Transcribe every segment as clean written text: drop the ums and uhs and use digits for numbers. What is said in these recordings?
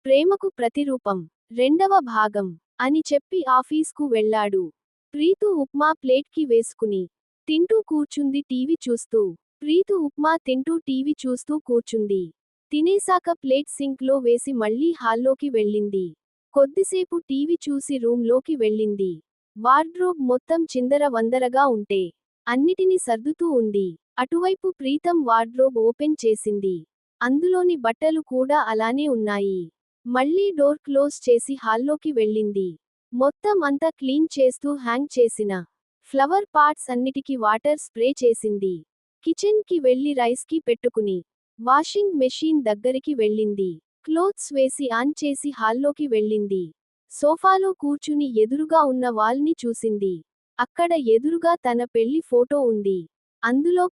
ప్రేమకు ప్రతిరూపం రెండవ భాగం అని చెప్పి ఆఫీస్కు వెళ్ళాడు. ప్రీతు ఉప్మా ప్లేట్కి వేసుకుని తింటూ కూర్చుంది టీవీ చూస్తూ. ప్రీతు ఉప్మా తింటూ టీవీ చూస్తూ కూర్చుంది. తినేసాక ప్లేట్ సింక్లో వేసి మళ్ళీ హాల్లోకి వెళ్ళింది. కొద్దిసేపు టీవీ చూసి రూంలోకి వెళ్ళింది. వార్డ్రోబ్ మొత్తం చిందర వందరగా ఉంటే అన్నిటినీ సర్దుతూ ఉంది. అటువైపు ప్రీతం వార్డ్రోబ్ ఓపెన్ చేసింది. అందులోని బట్టలు కూడా అలానే ఉన్నాయి. మళ్ళీ డోర్ క్లోజ్ చేసి హాల్లోకి వెళ్ళింది. మొత్తం అంతా క్లీన్ చేస్తూ హ్యాంగ్ చేసిన ఫ్లవర్ పాట్స్ అన్నిటికీ వాటర్ స్ప్రే చేసింది. కిచెన్ కి వెళ్లి రైస్ కి పెట్టుకుని వాషింగ్ మెషీన్ దగ్గరికి వెళ్ళింది. క్లోత్స్ వేసి ఆన్ చేసి హాల్లోకి వెళ్ళింది. సోఫాలో కూర్చుని ఎదురుగా ఉన్న వాల్ ని చూసింది. అక్కడ ఎదురుగా తన పెళ్లి ఫోటో ఉంది. అందులో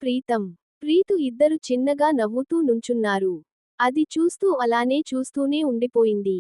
ప్రీతు ఇద్దరు చిన్నగా నవ్వుతూ నుంచున్నారు. అది చూస్తూ అలానే చూస్తూనే ఉండిపోయింది.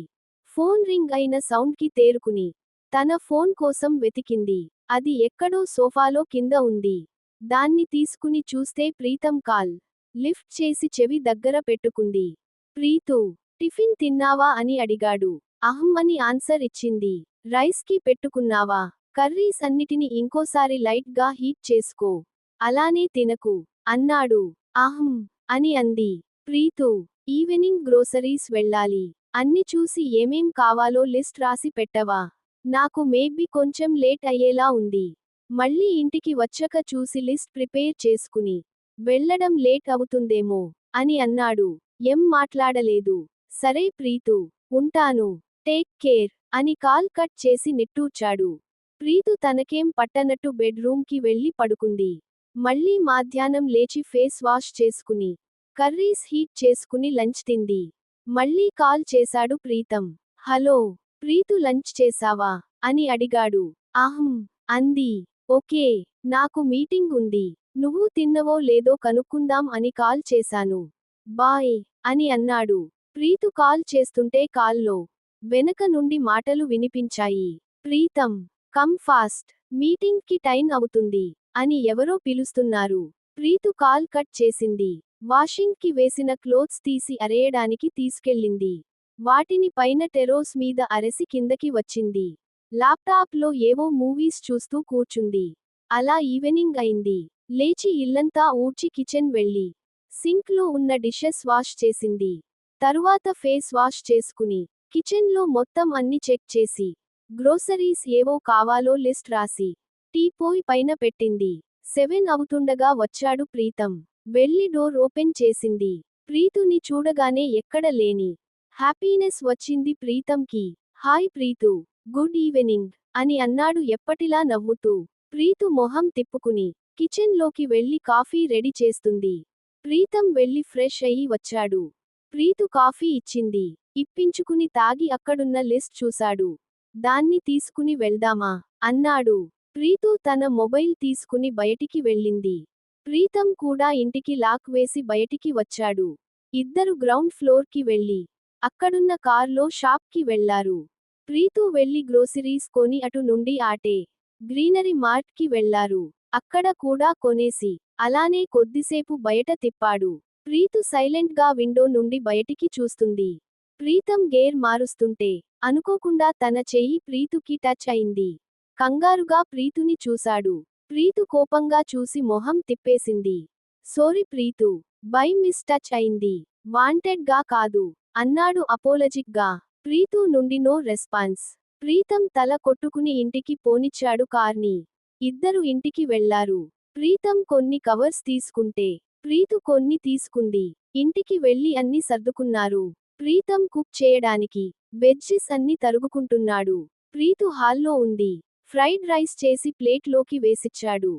ఫోన్ రింగ్ అయిన సౌండ్ కి తేరుకుని తన ఫోన్ కోసం వెతికింది. అది ఎక్కడో సోఫాలో కింద ఉంది. దాన్ని తీసుకుని చూస్తే ప్రీతం కాల్ లిఫ్ట్ చేసి చెవి దగ్గర పెట్టుకుంది. ప్రీతు, టిఫిన్ తిన్నావా అని అడిగాడు. అహం అని ఆన్సర్ ఇచ్చింది. రైస్ కి పెట్టుకున్నావా? కర్రీస్ అన్నిటిని ఇంకోసారి లైట్ గా హీట్ చేసుకో. అలానే తినకు అన్నాడు. అహం అని అంది. ప్రీతు, ఈవెనింగ్ గ్రోసరీస్ వెళ్ళాలి. అన్ని చూసి ఏమేం కావాలో లిస్ట్ రాసి పెట్టవా? నాకు మేబీ కొంచెం లేట్ అయ్యేలా ఉంది. మళ్ళీ ఇంటికి వచ్చాక చూసి లిస్ట్ ప్రిపేర్ చేసుకుని వెళ్ళడం లేట్ అవుతుందేమో అని అన్నాడు. ఏం మాట్లాడలేదు. సరే ప్రీతు, ఉంటాను. టేక్ కేర్ అని కాల్ కట్ చేసి నిట్టూర్చాడు. ప్రీతు తనకేం పట్టనట్టు బెడ్ రూమ్ కి వెళ్లి పడుకుంది. మళ్ళీ మాధ్యాహ్నం లేచి ఫేస్ వాష్ చేసుకుని కర్రీస్ హీట్ చేసుకుని లంచ్ తింది. మళ్ళీ కాల్ చేశాడు ప్రీతం. హలో ప్రీతు, లంచ్ చేశావా అని అడిగాడు. అహం అంది. ఓకే, నాకు మీటింగ్ ఉంది. నువ్వు తిన్నవో లేదో కనుక్కుందాం అని కాల్ చేశాను. బాయ్ అని అన్నాడు. ప్రీతు కాల్ చేస్తుంటే కాల్లో వెనక నుండి మాటలు వినిపించాయి. ప్రీతం, కమ్ ఫాస్ట్, మీటింగ్ కి టైం అవుతుంది అని ఎవరో పిలుస్తున్నారు. ప్రీతు కాల్ కట్ చేసింది. వాషింగ్ కి వేసిన క్లోత్స్ తీసి అరేయడానికి తీసుకెళ్ళింది. వాటిని పైన టెరోస్ మీద అరెసి కిందకి వచ్చింది. ల్యాప్టాప్ లో ఏవో మూవీస్ చూస్తూ కూర్చుంది. అలా ఈవెనింగ్ అయింది. లేచి ఇల్లంతా ఊడ్చి కిచెన్ వెళ్ళి సింక్ లో ఉన్న డిషెస్ వాష్ చేసింది. తరువాత ఫేస్ వాష్ చేసుకుని కిచెన్ లో మొత్తం అన్ని చెక్ చేసి గ్రోసరీస్ ఏవో కావాలో లిస్ట్ రాసి టీ పోయి పైన పెట్టింది. 7 అవుతుండగా వచ్చాడు ప్రీతం. వెళ్లి డోర్ ఓపెన్ చేసింది. ప్రీతుని చూడగానే ఎక్కడ లేని హ్యాపీనెస్ వచ్చింది ప్రీతంకి. హాయ్ ప్రీతు, గుడ్ ఈవెనింగ్ అని అన్నాడు ఎప్పటిలా నవ్వుతూ. ప్రీతు మొహం తిప్పుకుని కిచెన్ లోకి వెళ్లి కాఫీ రెడీ చేస్తుంది. ప్రీతం వెళ్లి ఫ్రెష్ అయ్యి వచ్చాడు. ప్రీతు కాఫీ ఇచ్చింది. ఇప్పించుకుని తాగి అక్కడున్న లిస్ట్ చూశాడు. దాన్ని తీసుకుని వెళ్దామా అన్నాడు. ప్రీతు తన మొబైల్ తీసుకుని బయటికి వెళ్ళింది. ప్రీతం కూడా ఇంటికి లాక్ వేసి బయటికి వచ్చాడు. ఇద్దరు గ్రౌండ్ ఫ్లోర్ కి వెళ్లి అక్కడున్న కార్లో షాప్ కి వెళ్లారు. ప్రీతు వెళ్లి గ్రోసరీస్ కొని అటు నుండి ఆటే గ్రీనరీ మార్ట్ కి వెళ్లారు. అక్కడ కూడా కొనేసి అలానే కొద్దిసేపు బయట తిప్పాడు. ప్రీతు సైలెంట్ గా విండో నుండి బయటికి చూస్తుంది. ప్రీతం గేర్ మారుస్తుంటే అనుకోకుండా తన చెయ్యి ప్రీతుకి టచ్ అయింది. కంగారుగా ప్రీతుని చూశాడు. ప్రీతు కోపంగా చూసి మొహం తిప్పేసింది. Sorry Preethu, by miss touch అయింది. వాంటెడ్ గా కాదు అన్నాడు అపోలజిక్ గా. ప్రీతు నుండి నో రెస్పాన్స్. ప్రీతం తల కొట్టుకుని ఇంటికి పోనిచ్చాడు కార్ని. ఇద్దరు ఇంటికి వెళ్లారు. ప్రీతం కొన్ని కవర్స్ తీసుకుంటే ప్రీతు కొన్ని తీసుకుంది. ఇంటికి వెళ్లి అన్ని సర్దుకున్నారు. ప్రీతం కుక్ చేయడానికి వెజ్జీస్ అన్ని తరుగుకుంటున్నాడు. ప్రీతు హాల్లో ఉంది. ఫ్రైడ్ రైస్ చేసి ప్లేట్లోకి వేసిచ్చాడు.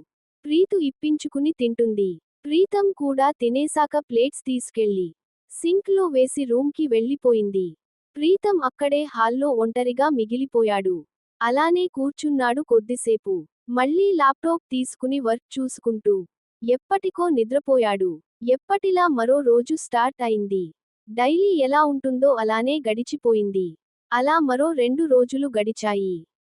ప్రీతు ఇప్పించుకుని తింటుంది. ప్రీతం కూడా తినేసాక ప్లేట్స్ తీసుకెళ్లి సింక్ లో వేసి రూమ్ కి వెళ్లిపోయింది. ప్రీతం అక్కడే హాల్లో ఒంటరిగా మిగిలిపోయాడు. అలానే కూర్చున్నాడు కొద్దిసేపు. మళ్ళీ ల్యాప్టాప్ తీసుకుని వర్క్ చూసుకుంటూ ఎప్పటికో నిద్రపోయాడు. ఎప్పటిలా మరో రోజు స్టార్ట్ అయింది. డైలీ ఎలా ఉంటుందో అలానే గడిచిపోయింది. అలా మరో 2 రోజులు గడిచాయి.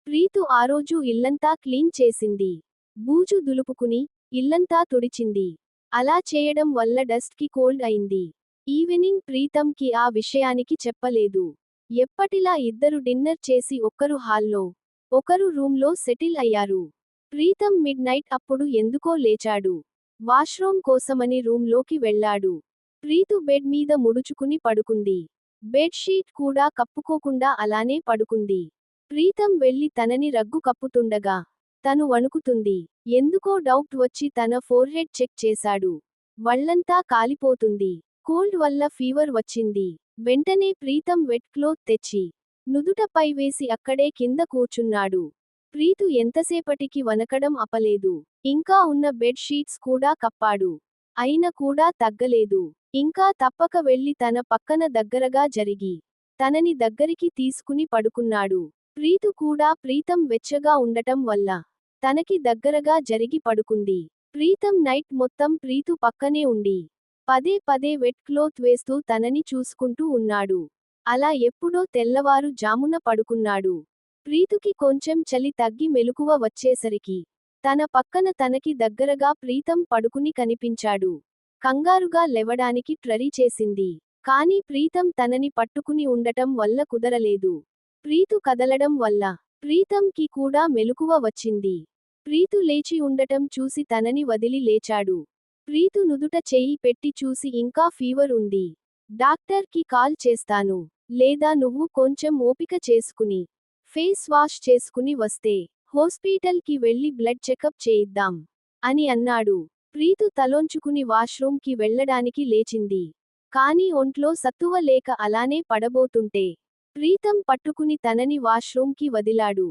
ప్రీతు ఆ రోజు ఇల్లంతా క్లీన్ చేసింది. బూజు దులుపుకుని ఇల్లంతా తుడిచింది. అలా చేయడం వల్ల డస్ట్ కి కోల్డ్ అయింది. ఈవెనింగ్ ప్రీతం కి ఆ విషయానికి చెప్పలేదు. ఎప్పటిలా ఇద్దరు డిన్నర్ చేసి ఒక్కరు హాల్లో, ఒకరు రూంలో సెటిల్ అయ్యారు. ప్రీతం మిడ్ నైట్ అప్పుడు ఎందుకో లేచాడు. వాష్రూమ్ కోసమని రూంలోకి వెళ్ళాడు. ప్రీతు బెడ్ మీద ముడుచుకుని పడుకుంది. బెడ్ షీట్ కూడా కప్పుకోకుండా అలానే పడుకుంది. ప్రీతం వెళ్లి తనని రగ్గు కప్పుతుండగా తను వణుకుతుంది. ఎందుకో డౌట్ వచ్చి తన ఫోర్హెడ్ చెక్ చేశాడు. వళ్ళంతా కాలిపోతుంది. కోల్డ్ వల్ల ఫీవర్ వచ్చింది. వెంటనే ప్రీతం వెట్ క్లోత్ తెచ్చి నుదుటపై వేసి అక్కడే కింద కూర్చున్నాడు. ప్రీతు ఎంతసేపటికి వనకడం అపలేదు. ఇంకా ఉన్న బెడ్ షీట్స్ కూడా కప్పాడు. అయినా కూడా తగ్గలేదు. ఇంకా తప్పక వెళ్లి తన పక్కన దగ్గరగా జరిగి తనని దగ్గరికి తీసుకుని పడుకున్నాడు. ప్రీతు కూడా ప్రీతం వెచ్చగా ఉండటం వల్ల తనకి దగ్గరగా జరిగి పడుకుంది. ప్రీతం నైట్ మొత్తం ప్రీతు పక్కనే ఉండి పదే పదే వెట్ క్లోత్ వేస్తూ తనని చూసుకుంటూ ఉన్నాడు. అలా ఎప్పుడో తెల్లవారు జామున పడుకున్నాడు. ప్రీతుకి కొంచెం చలి తగ్గి మెలకువ వచ్చేసరికి తన పక్కన తనకి దగ్గరగా ప్రీతం పడుకుని కనిపించాడు. కంగారుగా లేవడానికి ట్రై చేసింది. కానీ ప్రీతం తనని పట్టుకుని ఉండటం వల్ల కుదరలేదు. ప్రీతు కదలడం వల్ల ప్రీతంకి కూడా మెలకువ వచ్చింది. ప్రీతు లేచి ఉండటం చూసి తనని వదిలి లేచాడు. ప్రీతు నుదుట చెయ్యి పెట్టి చూసి ఇంకా ఫీవర్ ఉంది. డాక్టర్ కి కాల్ చేస్తాను. లేదా నువ్వు కొంచెం ఓపిక చేసుకుని ఫేస్ వాష్ చేసుకుని వస్తే హాస్పిటల్ కి వెళ్లి బ్లడ్ చెకప్ చేయిద్దాం అని అన్నాడు. ప్రీతు తలోంచుకుని వాష్రూమ్ కి వెళ్లడానికి లేచింది. కానీ ఒంట్లో సత్తువ లేక అలానే పడబోతుంటే ప్రీతం పట్టుకుని తనని వాష్రూమ్ కి వదిలాడు.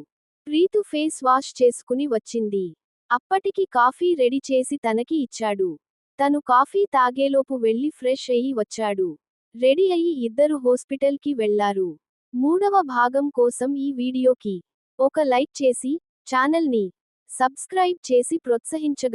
ప్రీతు ఫేస్ వాష్ చేసుకుని వచ్చింది. అప్పటికి కాఫీ రెడీ చేసి తనకి ఇచ్చాడు. తను కాఫీ తాగేలోపు వెళ్లి ఫ్రెష్ అయ్యి వచ్చాడు. రెడీ అయ్యి ఇద్దరు హాస్పిటల్ కి వెళ్లారు. మూడవ భాగం కోసం ఈ వీడియోకి ఒక లైక్ చేసి ఛానల్ ని సబ్స్క్రైబ్ చేసి ప్రోత్సహించగలరు.